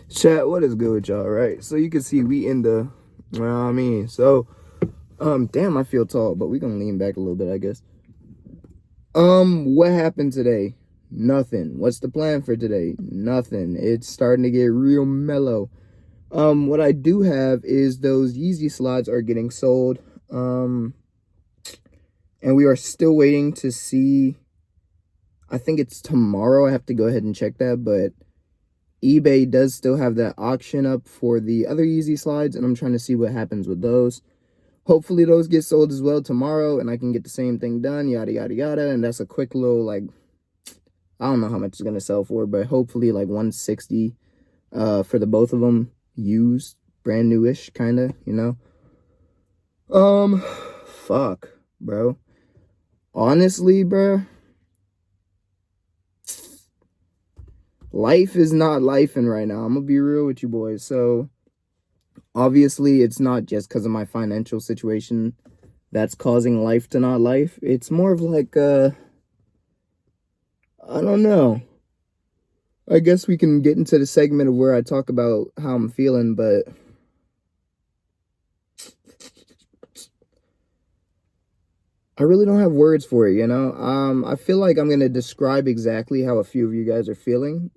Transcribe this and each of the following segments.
Chat, what is good with y'all, right? So you can see we in the, you know what I mean? So, damn, I feel tall, but we gonna lean back a little bit, I guess. What happened today? Nothing. What's the plan for today? Nothing. It's starting to get real mellow. What I do have is those Yeezy slides are getting sold. And we are still waiting to see. I think it's tomorrow. I have to go ahead and check that, but eBay does still have that auction up for the other Yeezy slides, and I'm trying to see what happens with those. Hopefully those get sold as well tomorrow, and I can get the same thing done, yada, yada, yada. And that's a quick little, like, I don't know how much it's going to sell for, but hopefully like 160 for the both of them used, brand newish, kind of, you know? Um, fuck, bro. Honestly, bro, life is not lifing right now. I'm going to be real with you boys. So, obviously, it's not just because of my financial situation that's causing life to not life. It's more of like, I don't know. I guess we can get into the segment of where I talk about how I'm feeling, but I really don't have words for it, you know? I feel like I'm going to describe exactly how a few of you guys are feeling,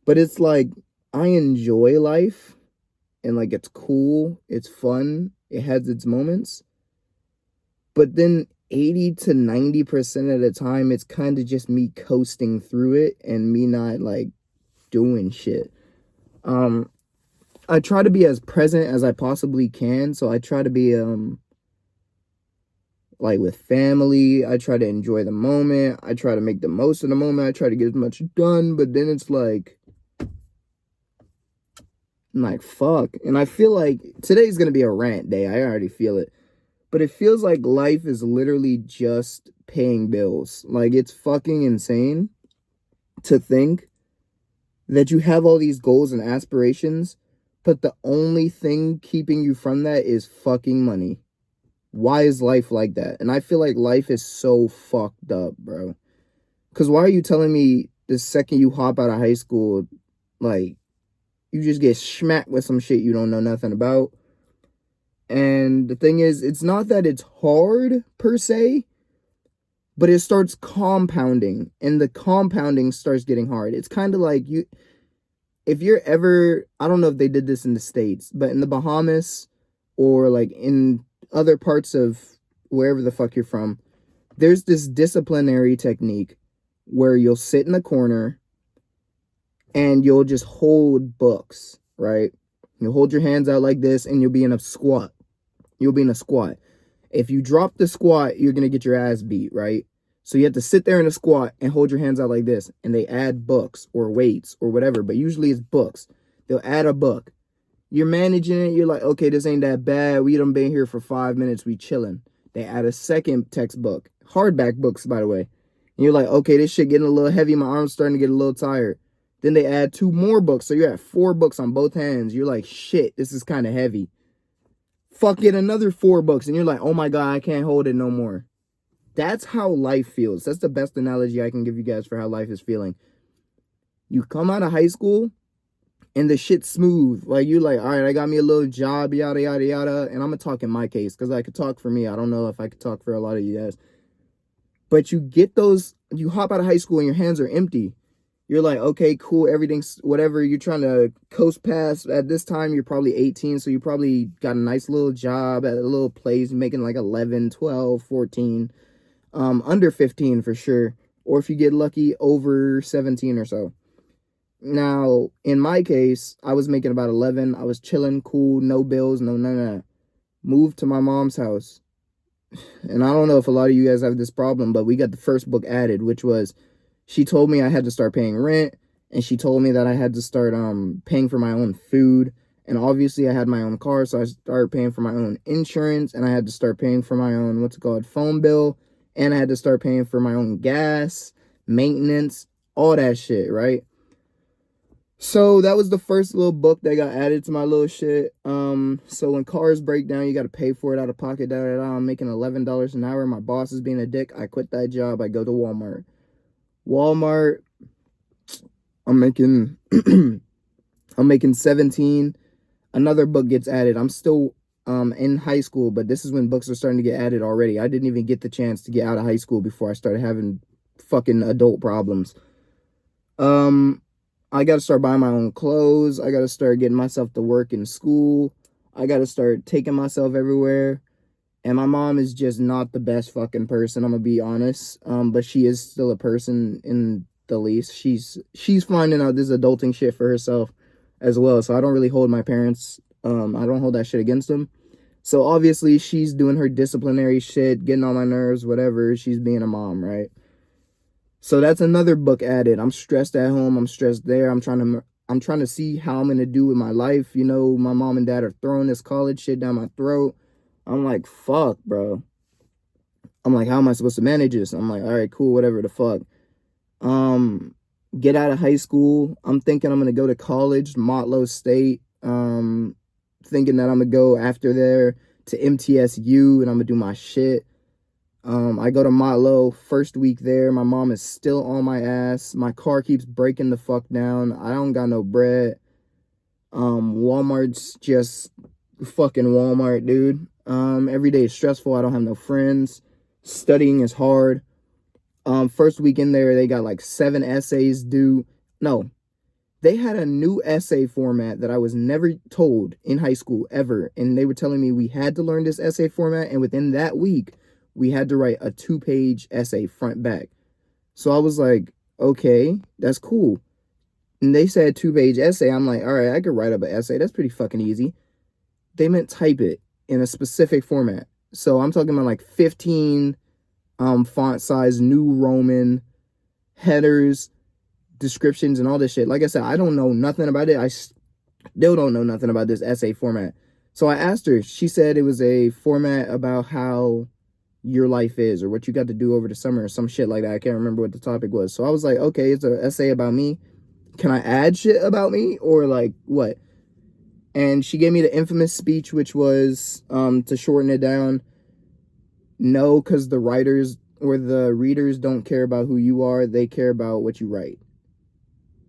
but it's like, I enjoy life, and like, it's cool, it's fun, it has its moments, but then 80 to 90% of the time, it's kind of just me coasting through it and me not like doing shit. I try to be as present as I possibly can. So I try to be like with family. I try to enjoy the moment. I try to make the most of the moment. I try to get as much done, but then it's like I'm like fuck. And I feel like today's gonna be a rant day. I already feel it. But it feels like life is literally just paying bills. Like it's fucking insane to think that you have all these goals and aspirations, but the only thing keeping you from that is fucking money. Why is life like that? And I feel like life is so fucked up, bro. Because why are you telling me the second you hop out of high school, like, you just get smacked with some shit you don't know nothing about? And the thing is, it's not that it's hard per se, but it starts compounding, and the compounding starts getting hard. It's kind of like if you're ever, I don't know if they did this in the States, but in the Bahamas or like in other parts of wherever the fuck you're from, there's this disciplinary technique where you'll sit in the corner and you'll just hold books, right? You'll hold your hands out like this and you'll be in a squat. You'll be in a squat. If you drop the squat, you're going to get your ass beat, right? So you have to sit there in a squat and hold your hands out like this. And they add books or weights or whatever, but usually it's books. They'll add a book. You're managing it. You're like, okay, this ain't that bad. We done been here for 5 minutes. We chilling. They add a second textbook. Hardback books, by the way. And you're like, okay, this shit getting a little heavy. My arm's starting to get a little tired. Then they add 2 more books. So you're at 4 books on both hands. You're like, shit, this is kind of heavy. Fuck it, another 4 books. And you're like, oh my God, I can't hold it no more. That's how life feels. That's the best analogy I can give you guys for how life is feeling. You come out of high school and the shit's smooth. Like, you're like, all right, I got me a little job, yada, yada, yada. And I'm going to talk in my case because I could talk for me. I don't know if I could talk for a lot of you guys. But you get those, you hop out of high school and your hands are empty. You're like, okay, cool, everything's whatever. You're trying to coast past. At this time, you're probably 18, so you probably got a nice little job at a little place, making like 11, 12, 14, under 15 for sure. Or if you get lucky, over 17 or so. Now, in my case, I was making about 11. I was chilling, cool, no bills, no. Moved to my mom's house. And I don't know if a lot of you guys have this problem, but we got the first book added, which was she told me I had to start paying rent, and she told me that I had to start paying for my own food. And obviously I had my own car, so I started paying for my own insurance, and I had to start paying for my own phone bill, and I had to start paying for my own gas, maintenance, all that shit, right? So that was the first little book that got added to my little shit. So when cars break down, you got to pay for it out of pocket. I'm making $11 an hour. My boss is being a dick. I quit that job. I go to Walmart. I'm making I'm making 17. Another book gets added. I'm still in high school, but this is when books are starting to get added already. I didn't even get the chance to get out of high school before I started having fucking adult problems. Um, I got to start buying my own clothes. I got to start getting myself to work in school. I got to start taking myself everywhere. And my mom is just not the best fucking person, I'm gonna be honest. But she is still a person in the least. She's finding out this adulting shit for herself as well. So I don't really hold my parents. I don't hold that shit against them. So obviously she's doing her disciplinary shit, getting on my nerves, whatever. She's being a mom, right? So that's another book added. I'm stressed at home. I'm stressed there. I'm trying to see how I'm gonna do with my life. You know, my mom and dad are throwing this college shit down my throat. I'm like, fuck, bro. I'm like, how am I supposed to manage this? I'm like, all right, cool, whatever the fuck. Um, get out of high school. I'm thinking I'm gonna go to college, Motlow State. Thinking that I'm gonna go after there to MTSU and I'm gonna do my shit. I go to Motlow, first week there. My mom is still on my ass. My car keeps breaking the fuck down. I don't got no bread. Walmart's just fucking Walmart, dude. Every day is stressful. I don't have no friends. Studying is hard. First week in there, they got like 7 essays due. No, they had a new essay format that I was never told in high school ever. And they were telling me we had to learn this essay format. And within that week, we had to write a 2-page essay front back. So I was like, okay, that's cool. And they said 2-page essay. I'm like, all right, I could write up an essay. That's pretty fucking easy. They meant type it in a specific format. So I'm talking about like 15 font size, New Roman, headers, descriptions, and all this shit. Like I said, I don't know nothing about it. I still don't know nothing about this essay format. So I asked her. She said it was a format about how your life is or what you got to do over the summer or some shit like that. I can't remember what the topic was. So I was like, okay, it's an essay about me. Can I add shit about me or like what? And she gave me the infamous speech, which was, to shorten it down, no, because the writers or the readers don't care about who you are. They care about what you write.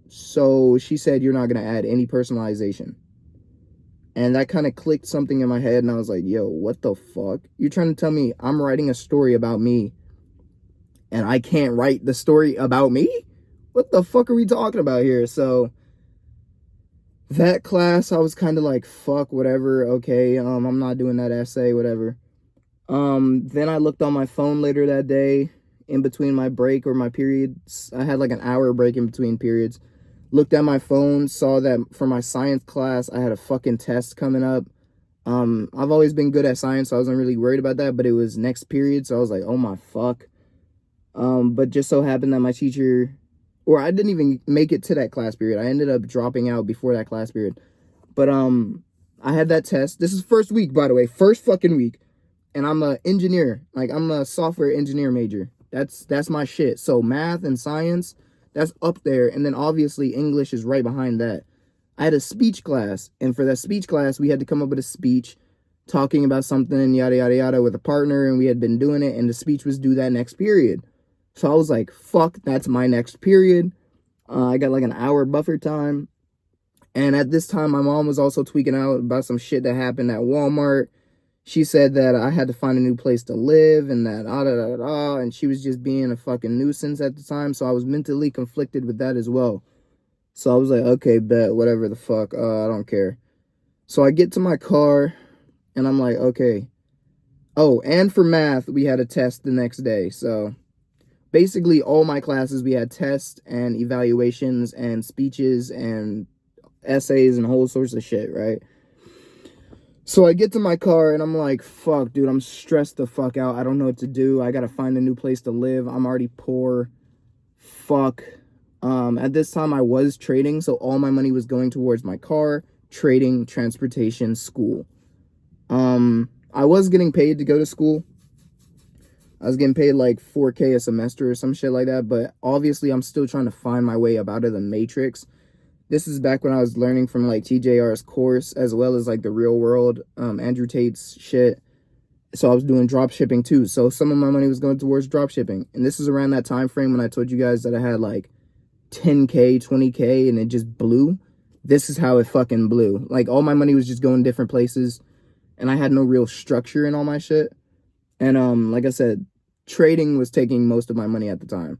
So she said, you're not going to add any personalization. And that kind of clicked something in my head. And I was like, yo, what the fuck? You're trying to tell me I'm writing a story about me and I can't write the story about me? What the fuck are we talking about here? So that class, I was kind of like, fuck, whatever. Okay, I'm not doing that essay, whatever. Then I looked on my phone later that day in between my break or my periods. I had like an hour break in between periods. Looked at my phone, saw that for my science class, I had a fucking test coming up. I've always been good at science, so I wasn't really worried about that, but it was next period, so I was like, oh my fuck. But just so happened that my teacher, or I didn't even make it to that class period. I ended up dropping out before that class period. But I had that test. This is first week, by the way, first fucking week. And I'm an engineer. Like, I'm a software engineer major. That's my shit. So math and science, that's up there. And then obviously English is right behind that. I had a speech class. And for that speech class, we had to come up with a speech talking about something, yada, yada, yada, with a partner. And we had been doing it. And the speech was due that next period. So I was like, fuck, that's my next period. I got like an hour buffer time. And at this time, my mom was also tweaking out about some shit that happened at Walmart. She said that I had to find a new place to live and that and she was just being a fucking nuisance at the time. So I was mentally conflicted with that as well. So I was like, okay, bet, whatever the fuck. I don't care. So I get to my car and I'm like, okay. Oh, and for math, we had a test the next day. So basically all my classes, we had tests and evaluations and speeches and essays and whole sorts of shit, right? So I get to my car and I'm like, fuck, dude, I'm stressed the fuck out. I don't know what to do. I gotta find a new place to live. I'm already poor. Fuck. At this time I was trading, so all my money was going towards my car, trading, transportation, school. I was getting paid to go to school. I was getting paid like $4K a semester or some shit like that, but obviously I'm still trying to find my way up out of the matrix. This is back when I was learning from like TJR's course as well as like the real world, Andrew Tate's shit. So I was doing drop shipping too. So some of my money was going towards drop shipping. And this is around that time frame when I told you guys that I had like 10K, 20K and it just blew. this is how it fucking blew. Like, all my money was just going different places, and I had no real structure in all my shit. And like I said, trading was taking most of my money at the time.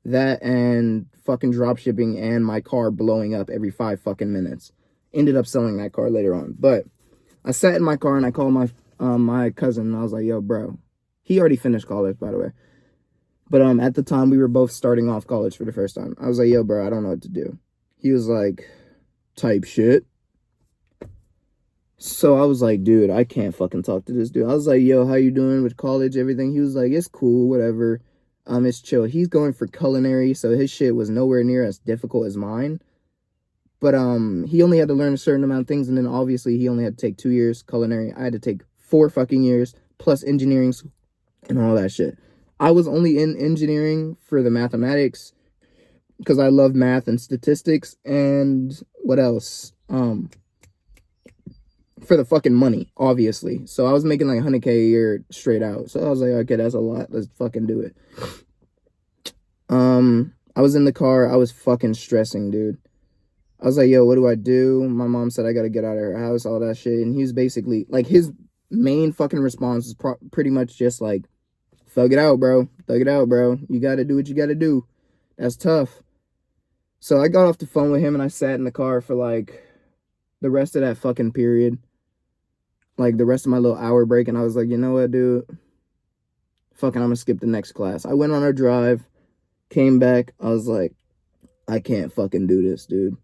That and fucking drop shipping and my car blowing up every 5 fucking minutes. Ended up selling that car later on. But I sat in my car and I called my cousin and I was like, yo, bro. He already finished college, by the way. But at the time we were both starting off college for the first time. I was like, yo, bro, I don't know what to do. He was like, type shit. So I was like, dude, I can't fucking talk to this dude. I was like, yo, how you doing with college, everything? He was like, it's cool, whatever. It's chill. He's going for culinary, so his shit was nowhere near as difficult as mine. But he only had to learn a certain amount of things, and then obviously he only had to take 2 years culinary. I had to take 4 fucking years plus engineering and all that shit. I was only in engineering for the mathematics because I love math and statistics, and what else? For the fucking money, obviously. So I was making like 100K a year straight out. So I was like, okay, that's a lot. Let's fucking do it. I was in the car. I was fucking stressing, dude. I was like, yo, what do I do? My mom said I gotta get out of her house, all that shit. And he was basically, like, his main fucking response was pretty much just like, thug it out, bro. Thug it out, bro. You gotta do what you gotta do. That's tough. So I got off the phone with him and I sat in the car for like the rest of that fucking period. Like the rest of my little hour break, and I was like, you know what, dude? Fucking, I'm gonna skip the next class. I went on a drive, came back. I was like, I can't fucking do this, dude.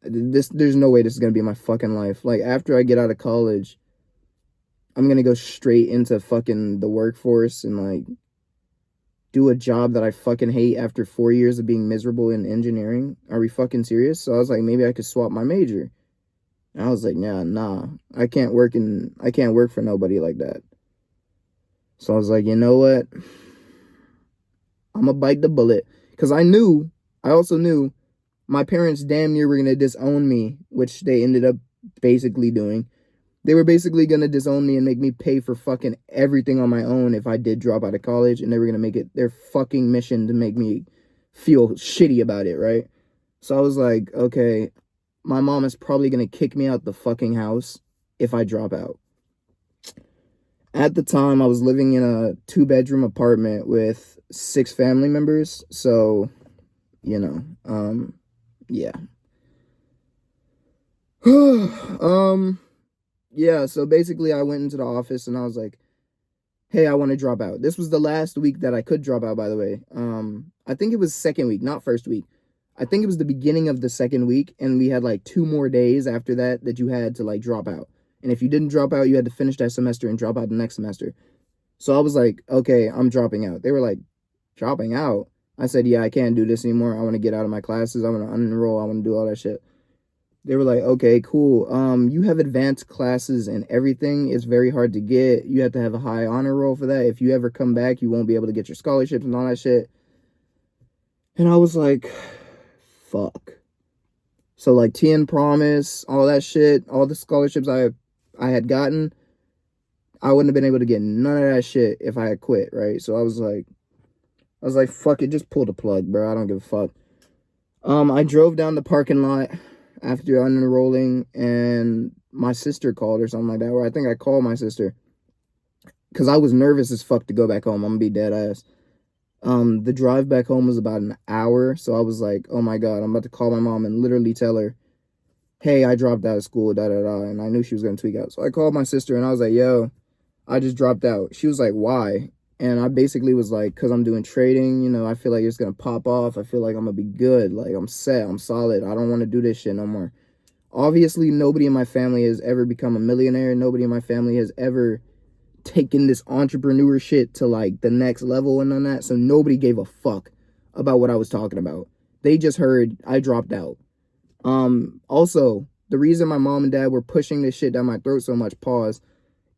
There's no way this is gonna be my fucking life. Like, after I get out of college, I'm gonna go straight into fucking the workforce and like do a job that I fucking hate after 4 years of being miserable in engineering. Are we fucking serious? So I was like, maybe I could swap my major. And I was like, nah, I can't work for nobody like that. So I was like, you know what? I'm gonna bite the bullet. Because I also knew my parents damn near were gonna disown me, which they ended up basically doing. They were basically gonna disown me and make me pay for fucking everything on my own if I did drop out of college, and they were gonna make it their fucking mission to make me feel shitty about it, right? So I was like, okay, my mom is probably going to kick me out the fucking house if I drop out. At the time, I was living in a 2-bedroom apartment with 6 family members. So, you know, yeah. Yeah, so basically I went into the office and I was like, hey, I want to drop out. This was the last week that I could drop out, by the way. I think it was second week, not first week. I think it was the beginning of the second week, and we had like 2 more days after that you had to like drop out. And if you didn't drop out, you had to finish that semester and drop out the next semester. So I was like, okay, I'm dropping out. They were like, dropping out? I said, yeah, I can't do this anymore. I want to get out of my classes. I want to unenroll. I want to do all that shit. They were like, okay, cool. You have advanced classes and everything. It's very hard to get. You have to have a high honor roll for that. If you ever come back, you won't be able to get your scholarships and all that shit. And I was like, fuck. So like TN Promise, all that shit, all the scholarships I had gotten, I wouldn't have been able to get none of that shit if I had quit, right? So I was like, fuck it, just pull the plug, bro. I don't give a fuck. I drove down the parking lot after unenrolling, and my sister called or something like that, or I think I called my sister because I was nervous as fuck to go back home. I'm gonna be dead ass. The drive back home was about an hour, so I was like, oh my god, I'm about to call my mom and literally tell her, hey, I dropped out of school, da-da-da, and I knew she was going to tweak out. So I called my sister, and I was like, yo, I just dropped out. She was like, why? And I basically was like, because I'm doing trading, you know, I feel like it's going to pop off. I feel like I'm going to be good. Like, I'm set. I'm solid. I don't want to do this shit no more. Obviously, nobody in my family has ever become a millionaire. Nobody in my family has ever taken this entrepreneur shit to like the next level and on that. So nobody gave a fuck about what I was talking about. They just heard I dropped out. Also, the reason my mom and dad were pushing this shit down my throat so much, pause,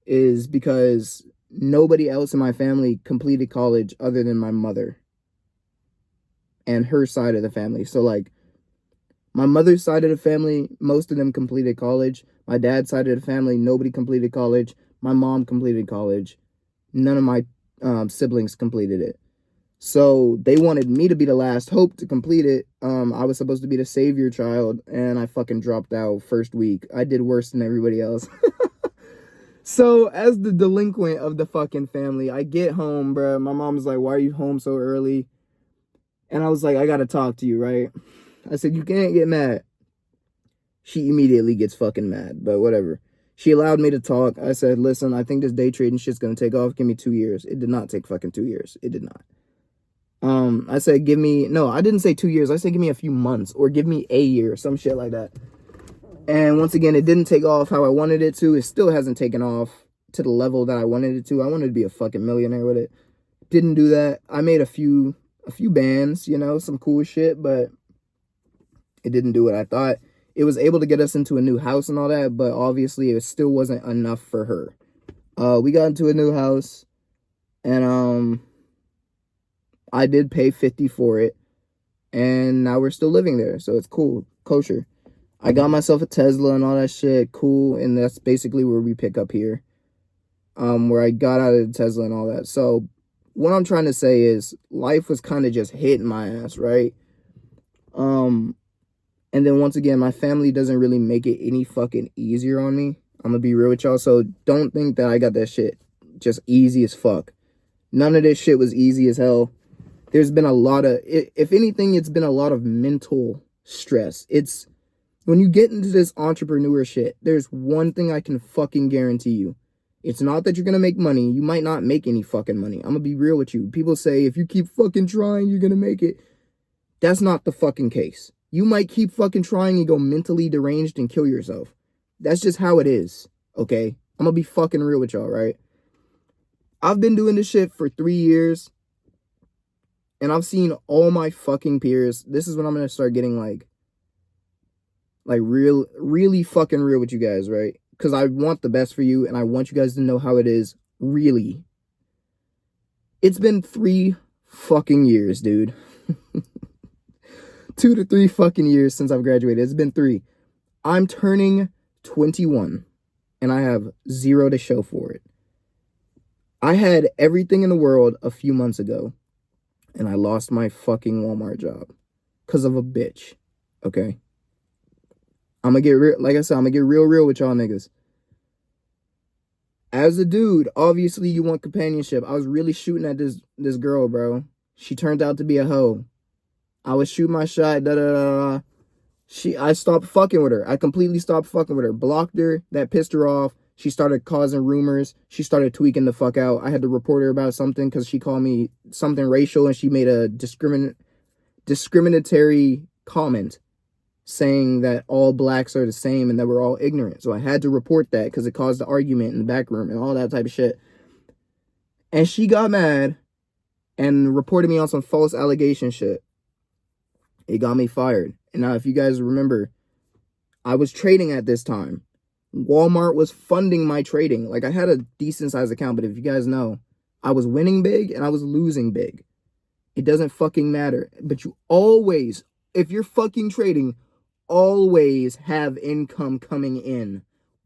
is because nobody else in my family completed college other than my mother and her side of the family. So like my mother's side of the family, most of them completed college. My dad's side of the family, nobody completed college. My mom completed college. None of my siblings completed it. So they wanted me to be the last hope to complete it. I was supposed to be the savior child, and I fucking dropped out first week. I did worse than everybody else. So as the delinquent of the fucking family, I get home, bro. My mom's like, "Why are you home so early?" And I was like, "I gotta talk to you, right?" I said, "You can't get mad." She immediately gets fucking mad, but whatever. She allowed me to talk. I said, "Listen, I think this day trading shit's gonna take off. Give me 2 years." It did not take fucking 2 years. It did not. I said, give me, no, I didn't say 2 years. I said, give me a few months or give me a year, some shit like that. And once again, it didn't take off how I wanted it to. It still hasn't taken off to the level that I wanted it to. I wanted to be a fucking millionaire with it. Didn't do that. I made a few bands, you know, some cool shit, but it didn't do what I thought. It was able to get us into a new house and all that, but obviously it still wasn't enough for her. We got into a new house, and I did pay 50 for it, and now we're still living there, so it's cool, kosher. I got myself a Tesla and all that shit, cool, and that's basically where we pick up here. Where I got out of the Tesla and all that. So what I'm trying to say is life was kind of just hitting my ass, right? And then once again, my family doesn't really make it any fucking easier on me. I'm gonna be real with y'all, so don't think that I got that shit just easy as fuck. None of this shit was easy as hell. There's been a lot of, if anything, it's been a lot of mental stress. It's, when you get into this entrepreneur shit, there's one thing I can fucking guarantee you. It's not that you're gonna make money. You might not make any fucking money. I'm gonna be real with you. People say, if you keep fucking trying, you're gonna make it. That's not the fucking case. You might keep fucking trying and go mentally deranged and kill yourself. That's just how it is, okay? I'm gonna be fucking real with y'all, right? I've been doing this shit for 3 years, and I've seen all my fucking peers. This is when I'm gonna start getting like really fucking real with you guys, right? Because I want the best for you, and I want you guys to know how it is, really. It's been 3 fucking years, dude. 2 to 3 fucking years since I've graduated. It's been 3. I'm turning 21, and I have 0 to show for it. I had everything in the world a few months ago, and I lost my fucking Walmart job because of a bitch, okay? I'm gonna get real, like I said, I'm gonna get real with y'all niggas. As a dude, obviously you want companionship. I was really shooting at this girl, bro. She turned out to be a hoe. I was shooting my shot, I stopped fucking with her. I completely stopped fucking with her. Blocked her. That pissed her off. She started causing rumors. She started tweaking the fuck out. I had to report her about something because she called me something racial, and she made a discriminatory comment saying that all blacks are the same and that we're all ignorant. So I had to report that because it caused the argument in the back room and all that type of shit. And she got mad and reported me on some false allegation shit. It got me fired. And now, if you guys remember, I was trading at this time. Walmart was funding my trading. Like, I had a decent sized account, but if you guys know, I was winning big and I was losing big. It doesn't fucking matter. But you always, if you're fucking trading, always have income coming in.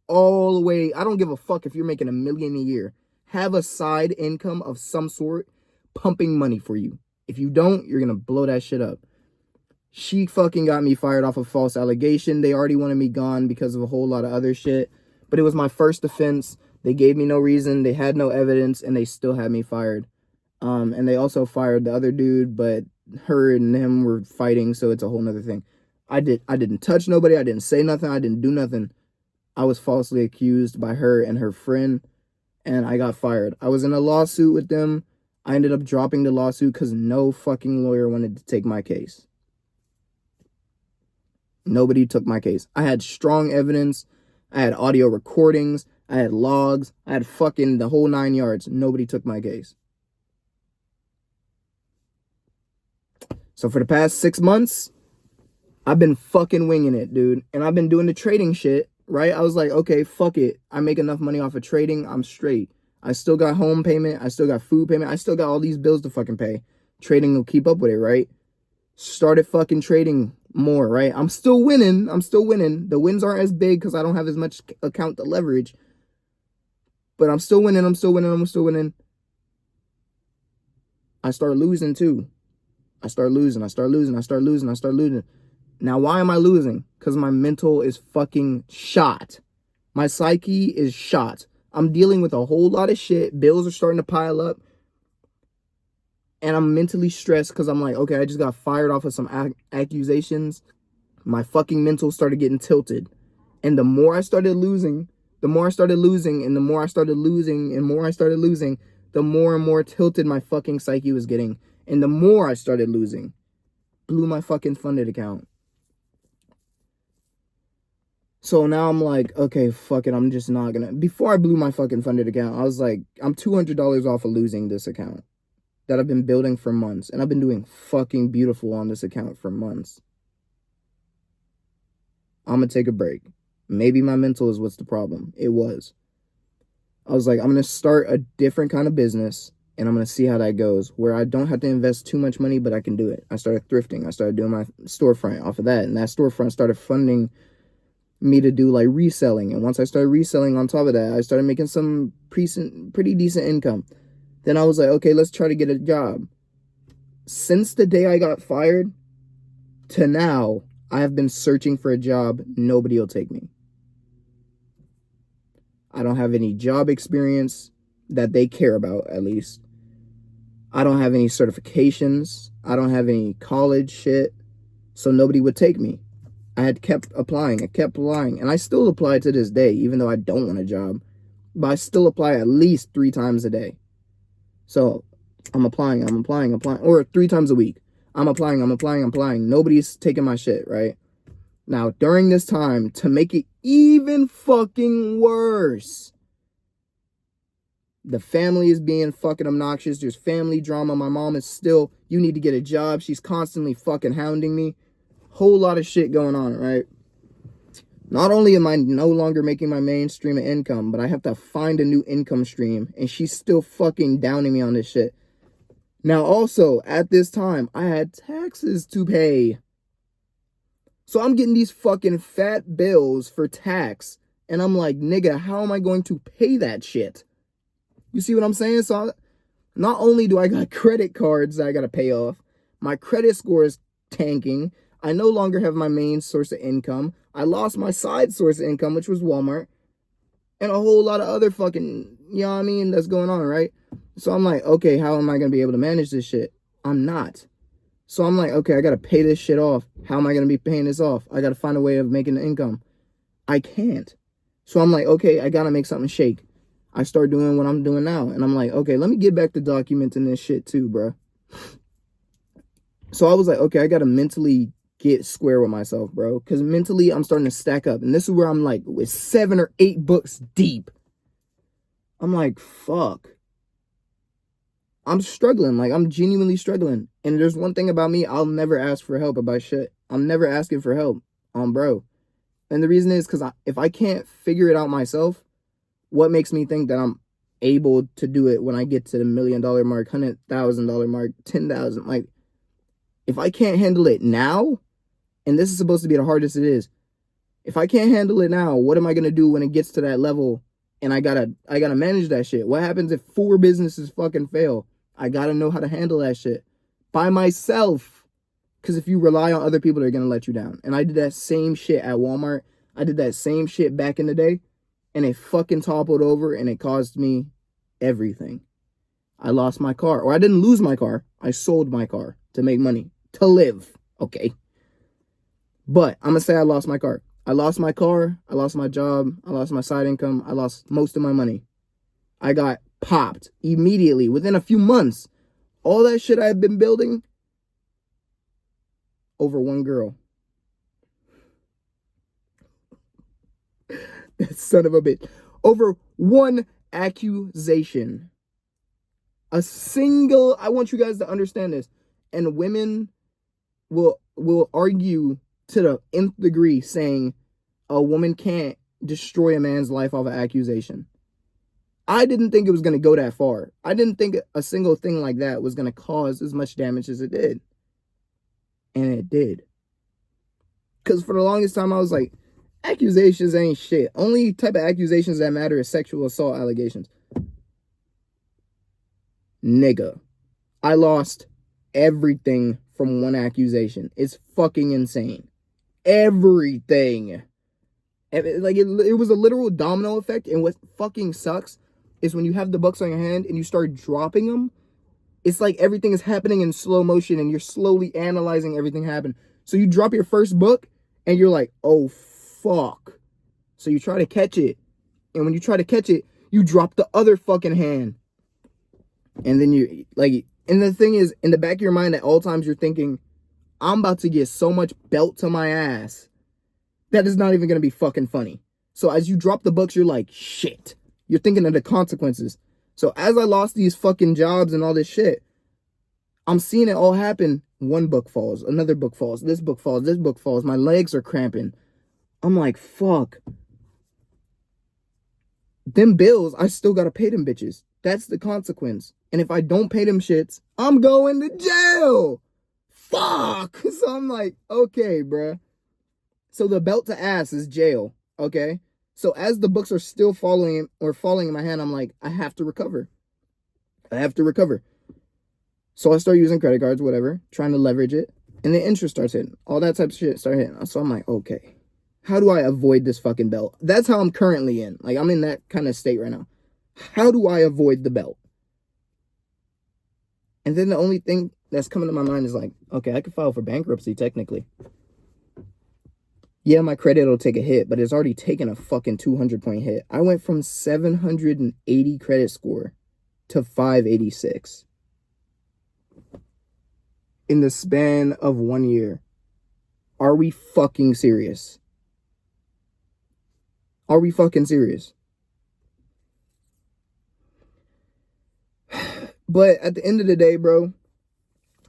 Always. I don't give a fuck if you're making $1 million a year. Have a side income of some sort pumping money for you. If you don't, you're gonna blow that shit up. She fucking got me fired off a false allegation. They already wanted me gone because of a whole lot of other shit. But it was my first offense. They gave me no reason. They had no evidence, and they still had me fired. And they also fired the other dude, but her and him were fighting, so it's a whole nother thing. I didn't touch nobody. I didn't say nothing. I didn't do nothing. I was falsely accused by her and her friend, and I got fired. I was in a lawsuit with them. I ended up dropping the lawsuit because no fucking lawyer wanted to take my case. Nobody took my case. I had strong evidence. I had audio recordings. I had logs. I had fucking the whole 9 yards. Nobody took my case. So for the past 6 months, I've been fucking winging it, dude. And I've been doing the trading shit, right? I was like, okay, fuck it. I make enough money off of trading. I'm straight. I still got home payment. I still got food payment. I still got all these bills to fucking pay. Trading will keep up with it, right? Started fucking trading more, right? I'm still winning. The wins aren't as big because I don't have as much account to leverage. But I'm still winning. I start losing too. I start losing. Now, why am I losing? Because my mental is fucking shot. My psyche is shot. I'm dealing with a whole lot of shit. Bills are starting to pile up. And I'm mentally stressed because I'm like, okay, I just got fired off of some accusations. My fucking mental started getting tilted. And the more I started losing, the more I started losing, and the more I started losing, and more I started losing, the more and more tilted my fucking psyche was getting. And the more I started losing, blew my fucking funded account. So now I'm like, okay, fuck it. I'm just not gonna. Before I blew my fucking funded account, I was like, I'm $200 off of losing this account that I've been building for months. And I've been doing fucking beautiful on this account for months. I'm gonna take a break. Maybe my mental is what's the problem. It was. I was like, I'm gonna start a different kind of business and I'm gonna see how that goes, where I don't have to invest too much money, but I can do it. I started thrifting. I started doing my storefront off of that, and that storefront started funding me to do like reselling. And once I started reselling on top of that, I started making some pretty decent income. Then I was like, okay, let's try to get a job. Since the day I got fired to now, I have been searching for a job. Nobody will take me. I don't have any job experience that they care about, at least. I don't have any certifications. I don't have any college shit. So nobody would take me. I had kept applying. And I still apply to this day, even though I don't want a job. But I still apply at least 3 times a day. So I'm applying, or 3 times a week. I'm applying. Nobody's taking my shit, right? Now, during this time, to make it even fucking worse, the family is being fucking obnoxious. There's family drama. My mom is still, you need to get a job. She's constantly fucking hounding me. Whole lot of shit going on, right? Not only am I no longer making my main stream of income, but I have to find a new income stream. And she's still fucking downing me on this shit. Now, also, at this time, I had taxes to pay. So I'm getting these fucking fat bills for tax. And I'm like, nigga, how am I going to pay that shit? You see what I'm saying? So not only do I got credit cards that I got to pay off, my credit score is tanking. I no longer have my main source of income. I lost my side source of income, which was Walmart. And a whole lot of other fucking, you know what I mean, that's going on, right? So I'm like, okay, how am I going to be able to manage this shit? I'm not. So I'm like, okay, I got to pay this shit off. How am I going to be paying this off? I got to find a way of making the income. I can't. So I'm like, okay, I got to make something shake. I start doing what I'm doing now. And I'm like, okay, let me get back to documenting this shit too, bro. So I was like, okay, I got to mentally get square with myself, bro. Because mentally, I'm starting to stack up. And this is where I'm like, with 7 or 8 books deep. I'm like, fuck. I'm struggling. Like, I'm genuinely struggling. And there's one thing about me, I'll never ask for help about shit. I'm never asking for help bro. And the reason is because if I can't figure it out myself, what makes me think that I'm able to do it when I get to the $1 million mark, $100,000 mark, 10,000? Like, if I can't handle it now, and this is supposed to be the hardest it is, if I can't handle it now, what am I gonna do when it gets to that level? And I gotta manage that shit. What happens if 4 businesses fucking fail? I gotta know how to handle that shit by myself. Because if you rely on other people, they're gonna let you down. And I did that same shit at Walmart. I did that same shit back in the day. And it fucking toppled over and it cost me everything. I lost my car. Or I didn't lose my car. I sold my car to make money. To live. Okay. But I'm going to say I lost my car. I lost my car. I lost my job. I lost my side income. I lost most of my money. I got popped immediately within a few months. All that shit I had been building over one girl. That son of a bitch. Over one accusation. A single, I want you guys to understand this. And women will argue to the nth degree saying a woman can't destroy a man's life off an accusation. I didn't think it was going to go that far. I didn't think a single thing like that was going to cause as much damage as it did. And it did. Because for the longest time, I was like, accusations ain't shit. Only type of accusations that matter is sexual assault allegations. Nigga, I lost everything from one accusation. It's fucking insane. Everything. Like it was a literal domino effect. And what fucking sucks is when you have the books on your hand and you start dropping them, it's like everything is happening in slow motion and you're slowly analyzing everything happen. So you drop your first book and you're like, oh fuck. So you try to catch it. And when you try to catch it, you drop the other fucking hand. And then you like, and the thing is, in the back of your mind at all times, you're thinking, I'm about to get so much belt to my ass that is not even going to be fucking funny. So as you drop the books, you're like, shit. You're thinking of the consequences. So as I lost these fucking jobs and all this shit, I'm seeing it all happen. One book falls, another book falls, this book falls, this book falls. My legs are cramping. I'm like, fuck. Them bills, I still got to pay them bitches. That's the consequence. And if I don't pay them shits, I'm going to jail. Fuck. So I'm like, okay, bruh. So the belt to ass is jail, okay? So as the books are still falling in my hand, I'm like, I have to recover. I have to recover. So I start using credit cards, whatever, trying to leverage it. And the interest starts hitting. All that type of shit start hitting. So I'm like, okay, how do I avoid this fucking belt? That's how I'm currently in. Like, I'm in that kind of state right now. How do I avoid the belt? And then the only thing that's coming to my mind is like, okay, I could file for bankruptcy technically. Yeah, my credit will take a hit, but it's already taken a fucking 200-point hit. I went from 780 credit score to 586 in the span of 1 year. Are we fucking serious? Are we fucking serious? But at the end of the day, bro,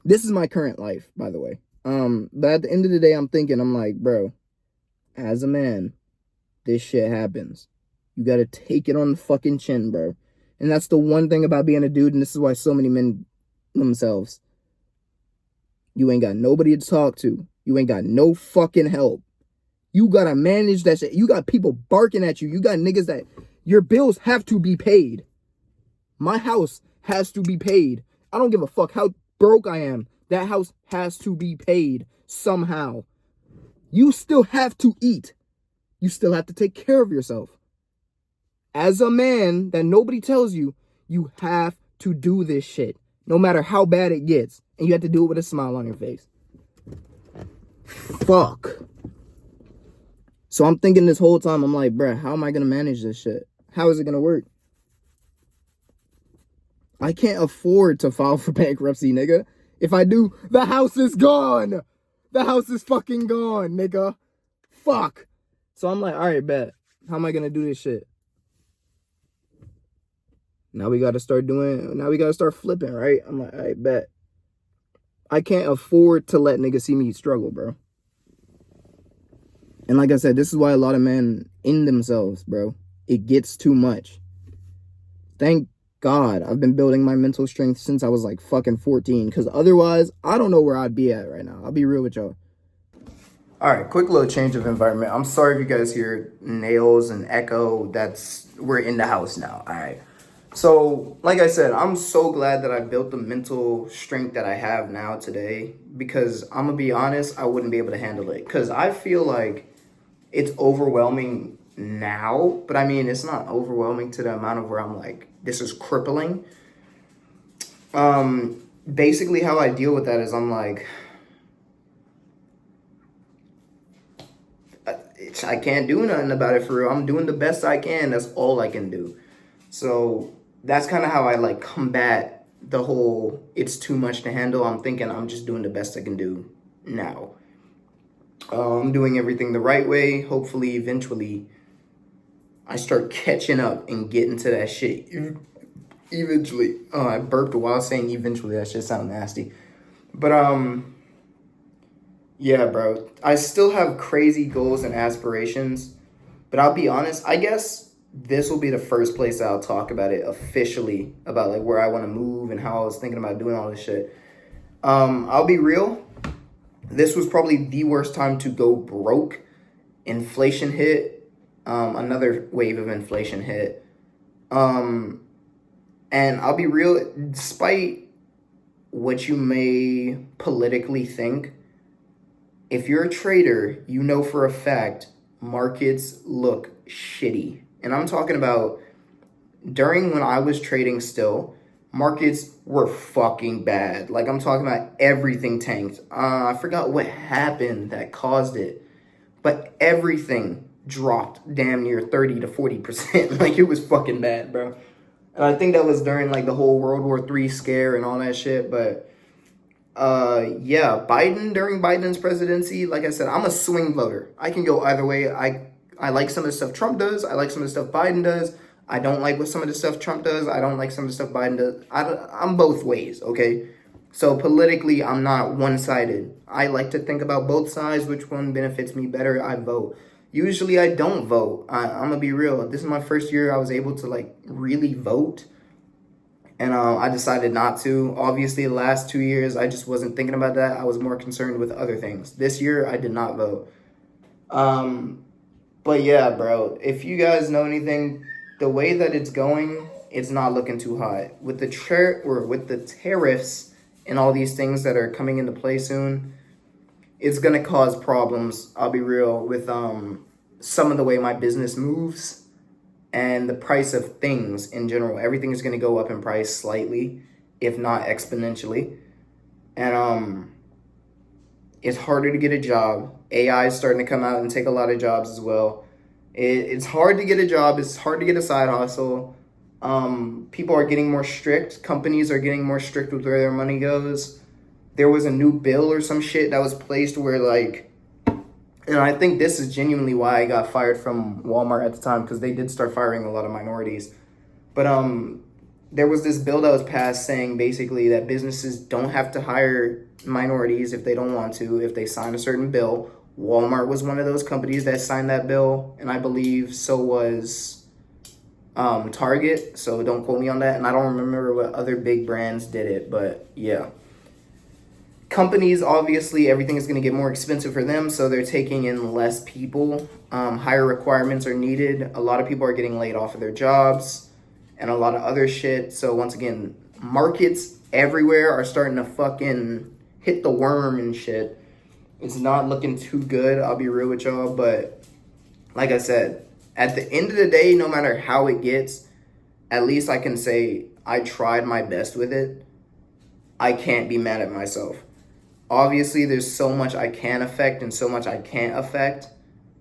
this is my current life, by the way. But at the end of the day, I'm like, bro, as a man, this shit happens. You gotta take it on the fucking chin, bro. And that's the one thing about being a dude, and this is why so many men themselves. You ain't got nobody to talk to. You ain't got no fucking help. You gotta manage that shit. You got people barking at you. You got niggas that your bills have to be paid. My house has to be paid. I don't give a fuck how broke I am. That house has to be paid somehow. You still have to eat. You still have to take care of yourself. As a man that nobody tells you, you have to do this shit. No matter how bad it gets. And you have to do it with a smile on your face. Fuck. So I'm thinking this whole time, I'm like, bruh, how am I going to manage this shit? How is it going to work? I can't afford to file for bankruptcy, nigga. If I do, the house is gone. The house is fucking gone, nigga. Fuck. So I'm like, all right, bet. How am I going to do this shit? Now we got to start flipping, right? I'm like, all right, bet. I can't afford to let niggas see me struggle, bro. And like I said, this is why a lot of men in themselves, bro. It gets too much. Thank God I've been building my mental strength since I was like fucking 14. Because otherwise, I don't know where I'd be at right now. I'll be real with y'all. All right, quick little change of environment. I'm sorry if you guys hear nails and echo. We're in the house now. All right. So, like I said, I'm so glad that I built the mental strength that I have now today. Because I'm going to be honest, I wouldn't be able to handle it. Because I feel like it's overwhelming now, but I mean, it's not overwhelming to the amount of where I'm like, this is crippling. Basically how I deal with that is I'm like, I can't do nothing about it for real. I'm doing the best I can. That's all I can do. So that's kind of how I like combat the whole, it's too much to handle. I'm thinking I'm just doing the best I can do now. I'm doing everything the right way. Hopefully, eventually, I start catching up and getting to that shit. Eventually. Oh, I burped while saying eventually. That shit sound nasty. But, yeah, bro. I still have crazy goals and aspirations. But I'll be honest, I guess this will be the first place I'll talk about it officially. About, like, where I want to move and how I was thinking about doing all this shit. I'll be real. This was probably the worst time to go broke. Inflation hit. Another wave of inflation hit. And I'll be real, despite what you may politically think, if you're a trader, you know for a fact markets look shitty. And I'm talking about during when I was trading still, markets were fucking bad. Like, I'm talking about everything tanked. I forgot what happened that caused it, but everything dropped damn near 30 to 40%. Like, it was fucking bad, bro. And I think that was during like the whole World War III scare and all that shit. But yeah, Biden, during Biden's presidency, like I said, I'm a swing voter. I can go either way. I like some of the stuff Trump does. I like some of the stuff Biden does. I don't like what some of the stuff Trump does. I don't like some of the stuff Biden does. I'm both ways, okay? So politically, I'm not one-sided. I like to think about both sides. Which one benefits me better, I vote. Usually, I don't vote. I'm gonna be real. This is my first year I was able to like really vote, and I decided not to. Obviously, the last 2 years, I just wasn't thinking about that. I was more concerned with other things. This year, I did not vote. But yeah, bro, if you guys know anything, the way that it's going, it's not looking too hot. With the tariffs and all these things that are coming into play soon, it's gonna cause problems. I'll be real with some of the way my business moves and the price of things in general. Everything is gonna go up in price slightly, if not exponentially. And it's harder to get a job. AI is starting to come out and take a lot of jobs as well. It's hard to get a job. It's hard to get a side hustle. People are getting more strict. Companies are getting more strict with where their money goes. There was a new bill or some shit that was placed where like, and I think this is genuinely why I got fired from Walmart at the time, because they did start firing a lot of minorities. But there was this bill that was passed saying basically that businesses don't have to hire minorities if they don't want to, if they sign a certain bill. Walmart was one of those companies that signed that bill, and I believe so was Target. So don't quote me on that. And I don't remember what other big brands did it, but yeah. Companies, obviously, everything is going to get more expensive for them, so they're taking in less people. Higher requirements are needed. A lot of people are getting laid off of their jobs and a lot of other shit. So once again, markets everywhere are starting to fucking hit the worm and shit. It's not looking too good, I'll be real with y'all. But like I said, at the end of the day, no matter how it gets, at least I can say I tried my best with it. I can't be mad at myself. Obviously, there's so much I can affect and so much I can't affect.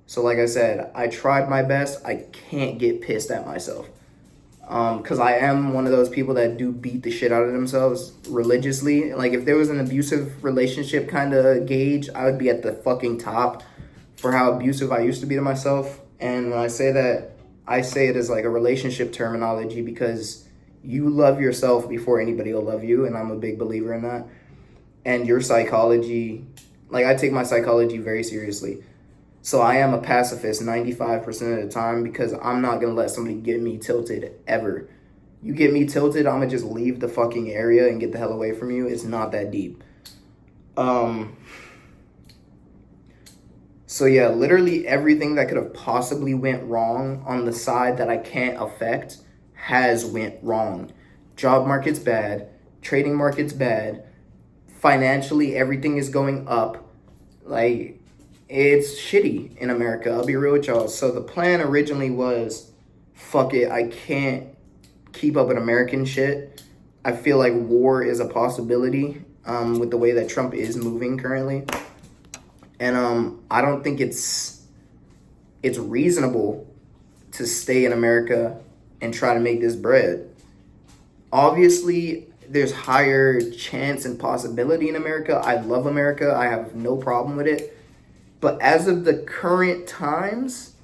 So like I said, I tried my best. I can't get pissed at myself. Because I am one of those people that do beat the shit out of themselves religiously. Like, if there was an abusive relationship kind of gauge, I would be at the fucking top for how abusive I used to be to myself. And when I say that, I say it as like a relationship terminology, because you love yourself before anybody will love you, and I'm a big believer in that. And your psychology, like, I take my psychology very seriously. So I am a pacifist 95% of the time, because I'm not going to let somebody get me tilted ever. You get me tilted, I'm going to just leave the fucking area and get the hell away from you. It's not that deep. So yeah, literally everything that could have possibly went wrong on the side that I can't affect has went wrong. Job market's bad. Trading market's bad. Financially, everything is going up. Like, it's shitty in America. I'll be real with y'all. So the plan originally was, fuck it, I can't keep up with American shit. I feel like war is a possibility with the way that Trump is moving currently. And I don't think it's reasonable to stay in America and try to make this bread. Obviously, there's higher chance and possibility in America. I love America. I have no problem with it. But as of the current times,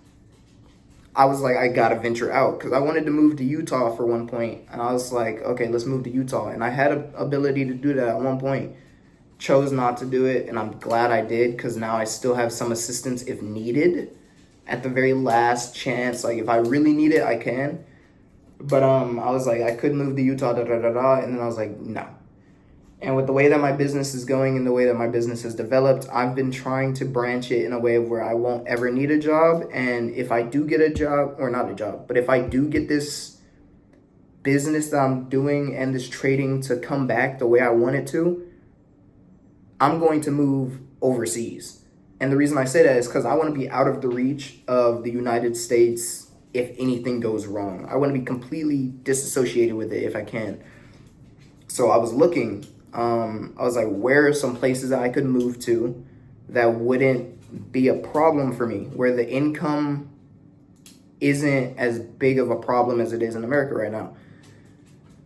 I was like, I gotta venture out, because I wanted to move to Utah for one point. And I was like, okay, let's move to Utah. And I had an ability to do that at one point. Chose not to do it, and I'm glad I did, because now I still have some assistance if needed. At the very last chance, like if I really need it, I can. But I was like, I could move to Utah, and then I was like, no. And with the way that my business is going and the way that my business has developed, I've been trying to branch it in a way of where I won't ever need a job. And if I do get a job, or not a job, but if I do get this business that I'm doing and this trading to come back the way I want it to, I'm going to move overseas. And the reason I say that is because I want to be out of the reach of the United States if anything goes wrong. I want to be completely disassociated with it if I can. So I was looking, I was like, where are some places that I could move to that wouldn't be a problem for me, where the income isn't as big of a problem as it is in America right now.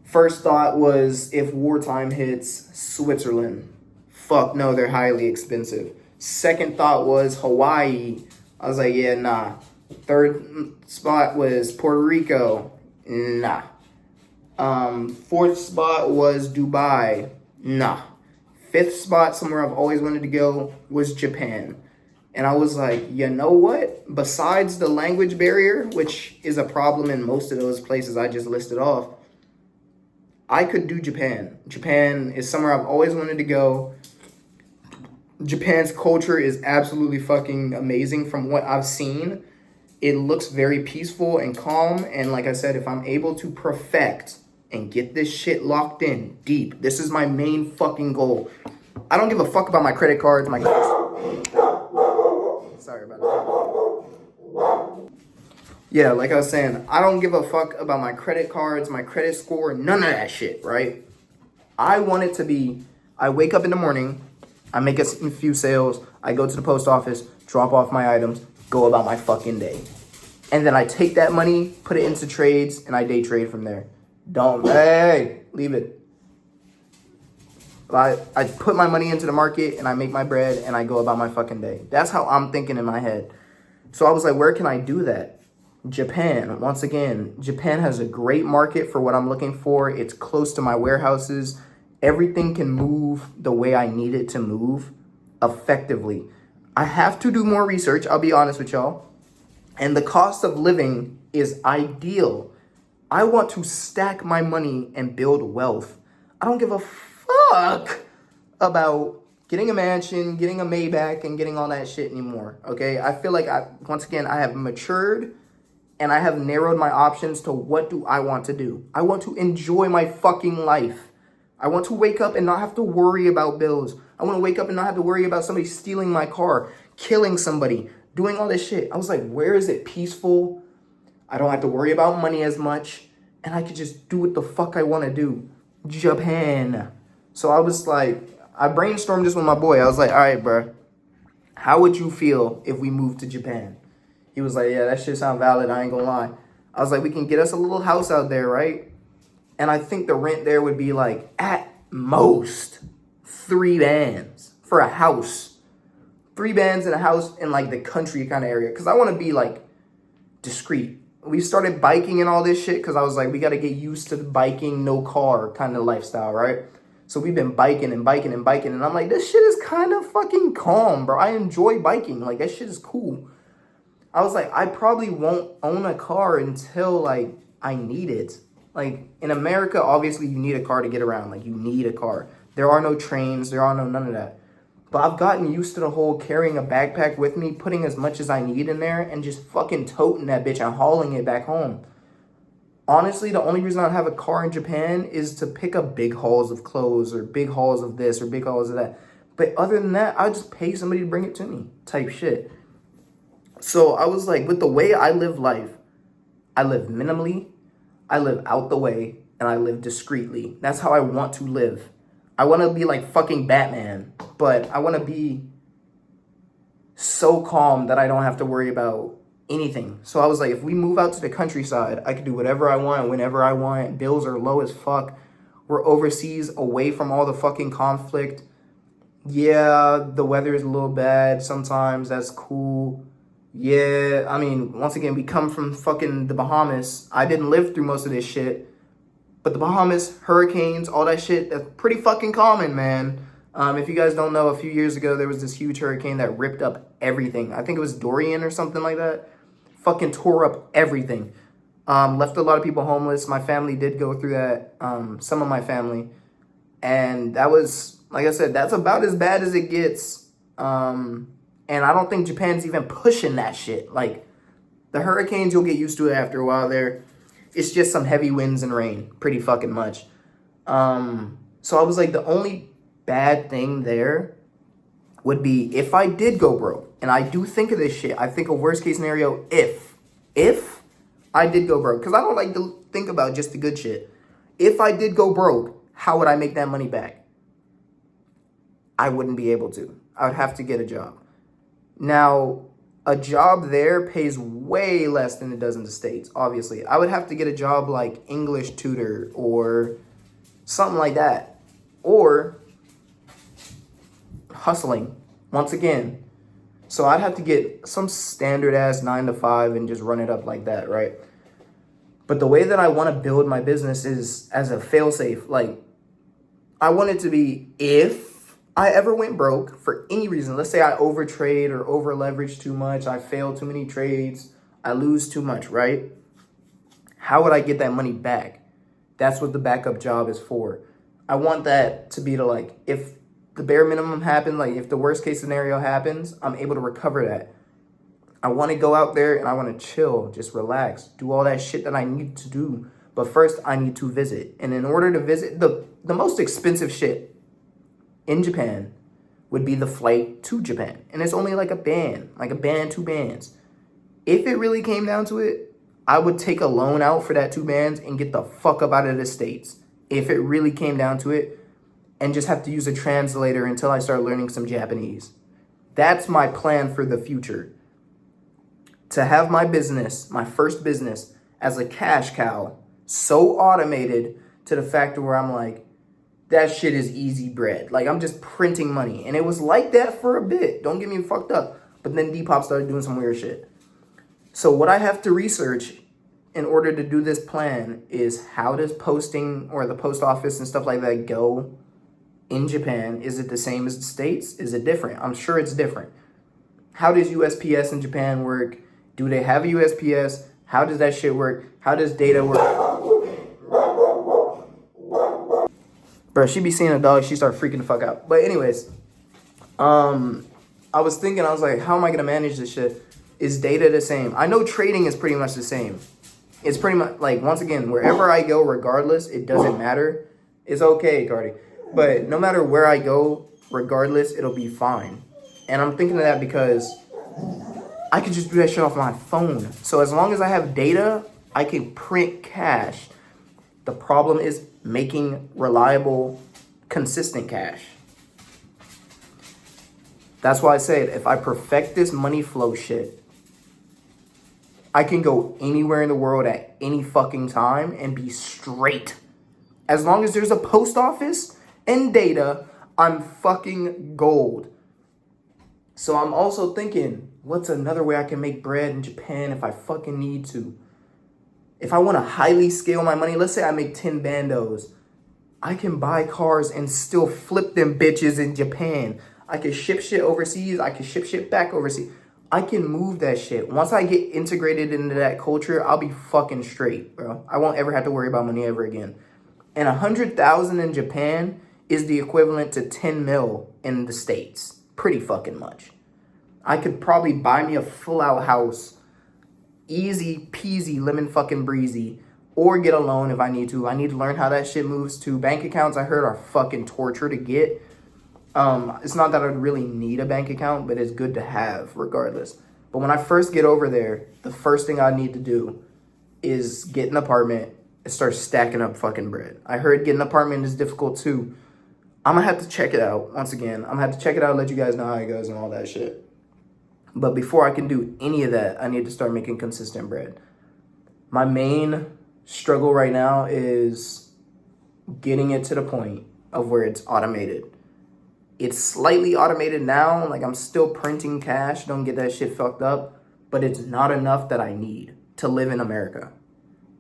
First thought was, if wartime hits, Switzerland. Fuck no, they're highly expensive. Second thought was Hawaii. I was like, yeah, nah. Third spot was Puerto Rico. Nah. Fourth spot was Dubai. Nah. Fifth spot, somewhere I've always wanted to go, was Japan. And I was like, you know what? Besides the language barrier, which is a problem in most of those places I just listed off, I could do Japan. Japan is somewhere I've always wanted to go. Japan's culture is absolutely fucking amazing from what I've seen. It looks very peaceful and calm. And like I said, if I'm able to perfect and get this shit locked in deep, this is my main fucking goal. I don't give a fuck about my credit cards, my... Sorry about that. Yeah, like I was saying, I don't give a fuck about my credit cards, my credit score, none of that shit, right? I want it to be, I wake up in the morning, I make a few sales, I go to the post office, drop off my items, go about my fucking day. And then I take that money, put it into trades, and I day trade from there. Leave it. I put my money into the market, and I make my bread, and I go about my fucking day. That's how I'm thinking in my head. So I was like, where can I do that? Japan. Once again, Japan has a great market for what I'm looking for. It's close to my warehouses. Everything can move the way I need it to move effectively. I have to do more research, I'll be honest with y'all. And the cost of living is ideal. I want to stack my money and build wealth. I don't give a fuck about getting a mansion, getting a Maybach, and getting all that shit anymore, okay? I feel like, once again, I have matured and I have narrowed my options to what do I want to do. I want to enjoy my fucking life. I want to wake up and not have to worry about bills. I want to wake up and not have to worry about somebody stealing my car, killing somebody, doing all this shit. I was like, where is it peaceful? I don't have to worry about money as much, and I could just do what the fuck I want to do. Japan. So I was like, I brainstormed this with my boy. I was like, all right, bro, how would you feel if we moved to Japan? He was like, yeah, that shit sound valid. I ain't gonna lie. I was like, we can get us a little house out there, right? And I think the rent there would be like, at most, 3 bands for a house. 3 bands in a house in like the country kind of area. Because I want to be like discreet. We started biking and all this shit because I was like, we got to get used to the biking, no car kind of lifestyle, right? So we've been biking and biking and biking. And I'm like, this shit is kind of fucking calm, bro. I enjoy biking. Like, that shit is cool. I was like, I probably won't own a car until like I need it. Like, in America, obviously, you need a car to get around. Like, you need a car. There are no trains. There are none of that. But I've gotten used to the whole carrying a backpack with me, putting as much as I need in there, and just fucking toting that bitch and hauling it back home. Honestly, the only reason I have a car in Japan is to pick up big hauls of clothes or big hauls of this or big hauls of that. But other than that, I just pay somebody to bring it to me type shit. So I was like, with the way I live life, I live minimally, I live out the way, and I live discreetly. That's how I want to live. I want to be like fucking Batman, but I want to be so calm that I don't have to worry about anything. So I was like, if we move out to the countryside, I can do whatever I want, whenever I want. Bills are low as fuck. We're overseas, away from all the fucking conflict. Yeah, the weather is a little bad sometimes. That's cool. Yeah, I mean, once again, we come from fucking the Bahamas. I didn't live through most of this shit. But the Bahamas, hurricanes, all that shit, that's pretty fucking common, man. If you guys don't know, a few years ago, there was this huge hurricane that ripped up everything. I think it was Dorian or something like that. Fucking tore up everything. Left a lot of people homeless. My family did go through that, some of my family. And that was, like I said, that's about as bad as it gets. And I don't think Japan's even pushing that shit. Like, the hurricanes, you'll get used to it after a while there. It's just some heavy winds and rain, pretty fucking much. So I was like, the only bad thing there would be if I did go broke. And I do think of this shit. I think a worst case scenario if I did go broke. Because I don't like to think about just the good shit. If I did go broke, how would I make that money back? I wouldn't be able to. I would have to get a job. Now, a job there pays way less than it does in the States, obviously. I would have to get a job like English tutor or something like that. Or hustling, once again. So I'd have to get some standard ass 9 to 5 and just run it up like that, right? But the way that I want to build my business is as a failsafe. Like, I want it to be, if I ever went broke for any reason, let's say I overtrade or over leverage too much, I fail too many trades, I lose too much, right? How would I get that money back? That's what the backup job is for. I want that to be to, like, if the bare minimum happened, like if the worst case scenario happens, I'm able to recover that. I want to go out there and I want to chill, just relax, do all that shit that I need to do. But first, I need to visit. And in order to visit, the most expensive shit in Japan would be the flight to Japan. And it's only like a band, 2 bands. If it really came down to it, I would take a loan out for that 2 bands and get the fuck up out of the States. If it really came down to it, and just have to use a translator until I start learning some Japanese. That's my plan for the future. To have my business, my first business, as a cash cow, so automated to the fact where I'm like, that shit is easy bread. Like, I'm just printing money. And it was like that for a bit. Don't get me fucked up. But then Depop started doing some weird shit. So what I have to research in order to do this plan is, how does posting or the post office and stuff like that go in Japan? Is it the same as the States? Is it different? I'm sure it's different. How does USPS in Japan work? Do they have a USPS? How does that shit work? How does data work? Bro, she be seeing a dog, she start freaking the fuck out. But anyways, I was thinking, I was like, how am I going to manage this shit? Is data the same? I know trading is pretty much the same. It's pretty much, like, once again, wherever I go, regardless, it doesn't matter. It's okay, Cardi. But no matter where I go, regardless, it'll be fine. And I'm thinking of that because I could just do that shit off my phone. So as long as I have data, I can print cash. The problem is making reliable, consistent cash. That's why I said, if I perfect this money flow shit, I can go anywhere in the world at any fucking time and be straight. As long as there's a post office and data, I'm fucking gold. So I'm also thinking, what's another way I can make bread in Japan if I fucking need to? If I want to highly scale my money, let's say I make 10 bandos, I can buy cars and still flip them bitches in Japan. I can ship shit overseas. I can ship shit back overseas. I can move that shit. Once I get integrated into that culture, I'll be fucking straight, bro. I won't ever have to worry about money ever again. And 100,000 in Japan is the equivalent to 10 mil in the States. Pretty fucking much. I could probably buy me a full out house, easy peasy, lemon fucking breezy, or get a loan if I need to. I need to learn how that shit moves too. Bank accounts, I heard, are fucking torture to get. It's not that I really need a bank account, but it's good to have regardless. But when I first get over there, the first thing I need to do is get an apartment and start stacking up fucking bread. I heard getting an apartment is difficult too. I'm gonna have to check it out. Once again, I'm gonna have to check it out, let you guys know how it goes and all that shit. But before I can do any of that, I need to start making consistent bread. My main struggle right now is getting it to the point of where it's automated. It's slightly automated now. Like, I'm still printing cash. Don't get that shit fucked up. But it's not enough that I need to live in America.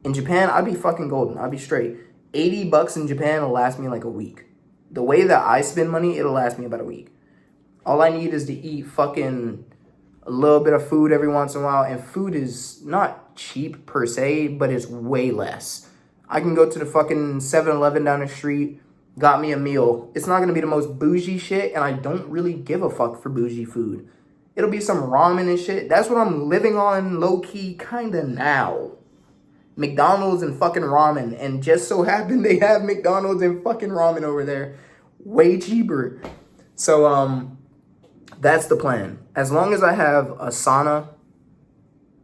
In Japan, I'd be fucking golden. I'd be straight. $80 in Japan will last me like a week. The way that I spend money, it'll last me about a week. All I need is to eat fucking a little bit of food every once in a while. And food is not cheap per se, but it's way less. I can go to the fucking 7-Eleven down the street, got me a meal. It's not going to be the most bougie shit, and I don't really give a fuck for bougie food. It'll be some ramen and shit. That's what I'm living on low-key kind of now. McDonald's and fucking ramen. And just so happened they have McDonald's and fucking ramen over there. Way cheaper. So, that's the plan. As long as I have a sauna,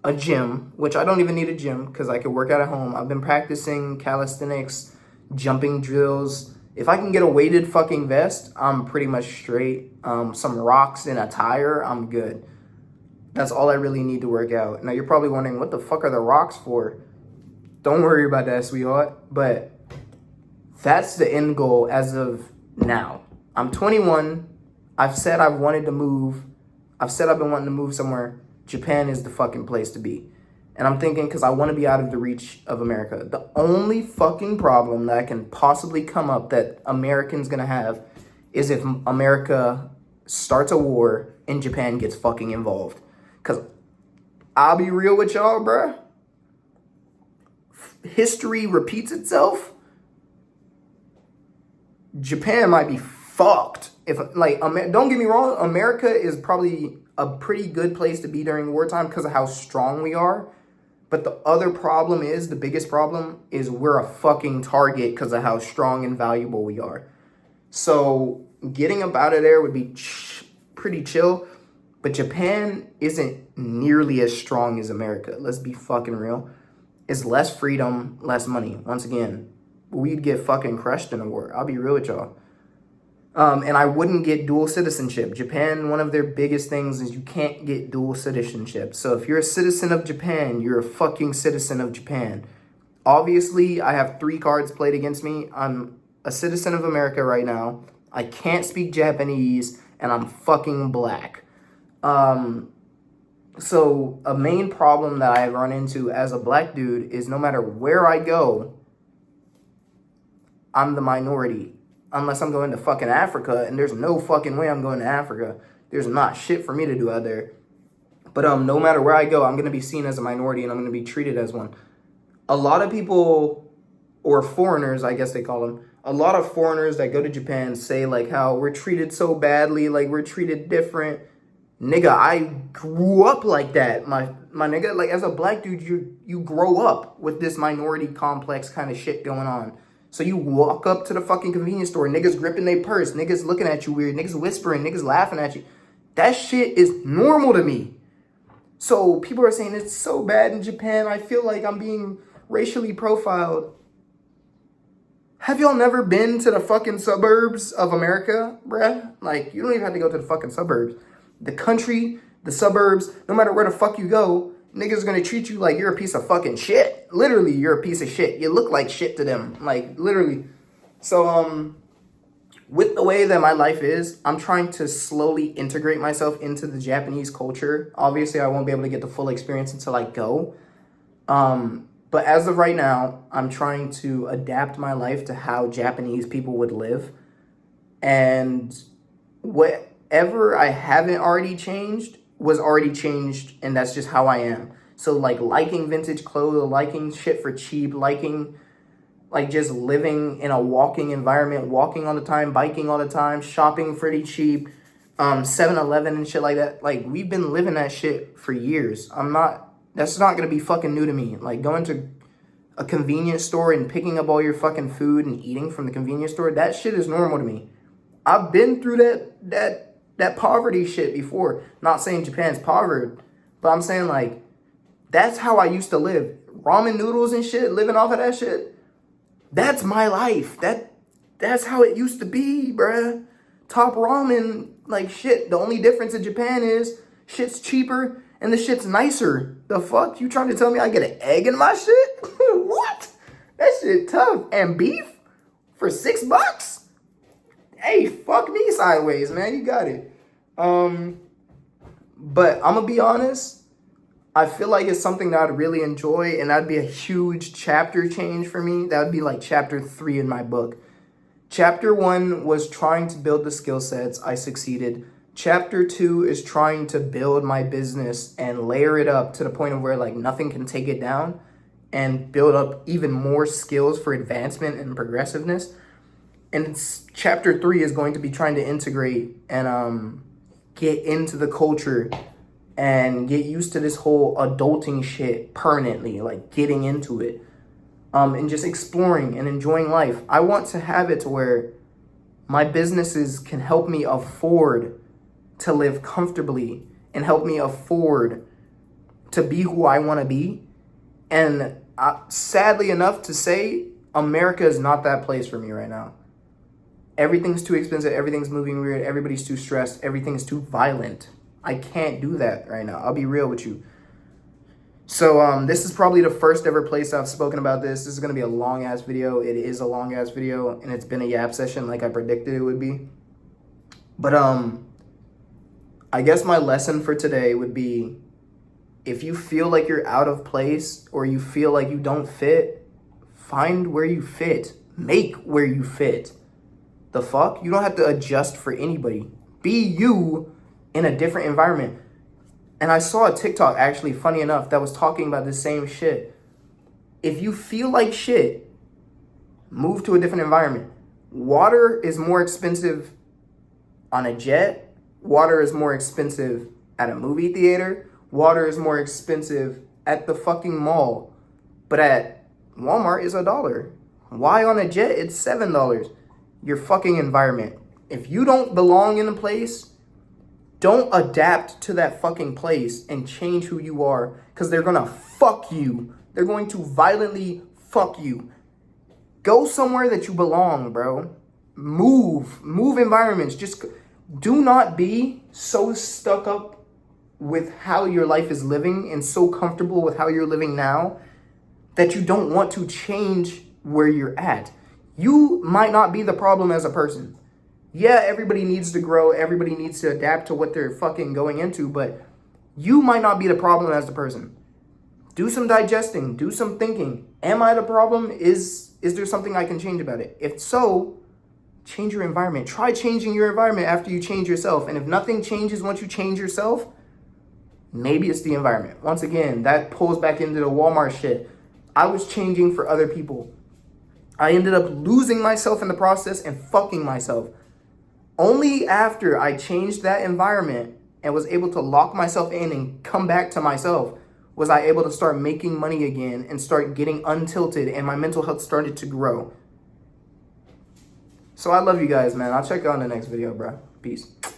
a gym, which I don't even need a gym because I could work out at home. I've been practicing calisthenics, jumping drills. If I can get a weighted fucking vest, I'm pretty much straight. Some rocks and a tire, I'm good. That's all I really need to work out. Now, you're probably wondering, what the fuck are the rocks for? Don't worry about that, sweetheart. But that's the end goal as of now. I'm 21. I've said I've wanted to move. I've said I've been wanting to move somewhere. Japan is the fucking place to be. And I'm thinking, because I want to be out of the reach of America. The only fucking problem that can possibly come up that Americans gonna have is if America starts a war and Japan gets fucking involved. Because I'll be real with y'all, bruh. History repeats itself. Japan might be fucked. If, like, don't get me wrong, America is probably a pretty good place to be during wartime because of how strong we are. But the other problem is, the biggest problem is we're a fucking target because of how strong and valuable we are. So getting up out of there would be pretty chill. But Japan isn't nearly as strong as America. Let's be fucking real. It's less freedom, less money. Once again, we'd get fucking crushed in a war. I'll be real with y'all. And I wouldn't get dual citizenship. Japan, one of their biggest things is you can't get dual citizenship. So if you're a citizen of Japan, you're a fucking citizen of Japan. Obviously, I have 3 cards played against me. I'm a citizen of America right now. I can't speak Japanese, and I'm fucking black. So a main problem that I run into as a black dude is no matter where I go, I'm the minority. Unless I'm going to fucking Africa, and there's no fucking way I'm going to Africa. There's not shit for me to do out there. But no matter where I go, I'm going to be seen as a minority, and I'm going to be treated as one. A lot of people, or foreigners, I guess they call them, a lot of foreigners that go to Japan say, like, how we're treated so badly, like, we're treated different. Nigga, I grew up like that. My nigga, like, as a black dude, you grow up with this minority complex kind of shit going on. So you walk up to the fucking convenience store, niggas gripping their purse, niggas looking at you weird, niggas whispering, niggas laughing at you. That shit is normal to me. So people are saying it's so bad in Japan. I feel like I'm being racially profiled. Have y'all never been to the fucking suburbs of America, bruh? Like, you don't even have to go to the fucking suburbs. The country, the suburbs, no matter where the fuck you go, niggas are gonna treat you like you're a piece of fucking shit. Literally, you're a piece of shit. You look like shit to them. Like, literally. So, with the way that my life is, I'm trying to slowly integrate myself into the Japanese culture. Obviously, I won't be able to get the full experience until I go. But as of right now, I'm trying to adapt my life to how Japanese people would live. And whatever I haven't already changed was already changed, and that's just how I am. So, like, liking vintage clothes, liking shit for cheap, liking, like, just living in a walking environment, walking all the time, biking all the time, shopping pretty cheap, 7-Eleven and shit like that. Like, we've been living that shit for years. That's not gonna be fucking new to me. Like, going to a convenience store and picking up all your fucking food and eating from the convenience store, that shit is normal to me. I've been through that poverty shit before. Not saying Japan's poverty, but I'm saying, like, that's how I used to live. Ramen noodles and shit, living off of that shit. That's my life. That's how it used to be, bruh. Top ramen, like, shit. The only difference in Japan is shit's cheaper and the shit's nicer. The fuck? You trying to tell me I get an egg in my shit? What? That shit tough. And beef for $6? Hey, fuck me sideways, man. You got it. But I'm gonna be honest. I feel like it's something that I'd really enjoy, and that'd be a huge chapter change for me. That would be like chapter 3 in my book. Chapter 1 was trying to build the skill sets. I succeeded. Chapter 2 is trying to build my business and layer it up to the point of where, like, nothing can take it down, and build up even more skills for advancement and progressiveness. And chapter 3 is going to be trying to integrate and get into the culture and get used to this whole adulting shit permanently, like getting into it, and just exploring and enjoying life. I want to have it to where my businesses can help me afford to live comfortably and help me afford to be who I want to be. And sadly enough to say, America is not that place for me right now. Everything's too expensive. Everything's moving weird. Everybody's too stressed. Everything's too violent. I can't do that right now. I'll be real with you. So this is probably the first ever place I've spoken about this. This is going to be a long ass video. It is a long ass video, and it's been a yap session like I predicted it would be. But I guess my lesson for today would be, if you feel like you're out of place or you feel like you don't fit, find where you fit. Make where you fit. The fuck? You don't have to adjust for anybody. Be you in a different environment. And I saw a TikTok, actually, funny enough, that was talking about the same shit. If you feel like shit, move to a different environment. Water is more expensive on a jet. Water is more expensive at a movie theater. Water is more expensive at the fucking mall. But at Walmart is $1. Why on a jet it's $7? Your fucking environment. If you don't belong in a place, don't adapt to that fucking place and change who you are, because they're gonna fuck you. They're going to violently fuck you. Go somewhere that you belong, bro. Move environments. Just do not be so stuck up with how your life is living and so comfortable with how you're living now that you don't want to change where you're at. You might not be the problem as a person. Yeah, everybody needs to grow. Everybody needs to adapt to what they're fucking going into, but you might not be the problem as the person. Do some digesting. Do some thinking. Am I the problem? Is there something I can change about it? If so, change your environment. Try changing your environment after you change yourself. And if nothing changes once you change yourself, maybe it's the environment. Once again, that pulls back into the Walmart shit. I was changing for other people. I ended up losing myself in the process and fucking myself. Only after I changed that environment and was able to lock myself in and come back to myself was I able to start making money again and start getting untilted, and my mental health started to grow. So I love you guys, man. I'll check you on the next video, bro. Peace.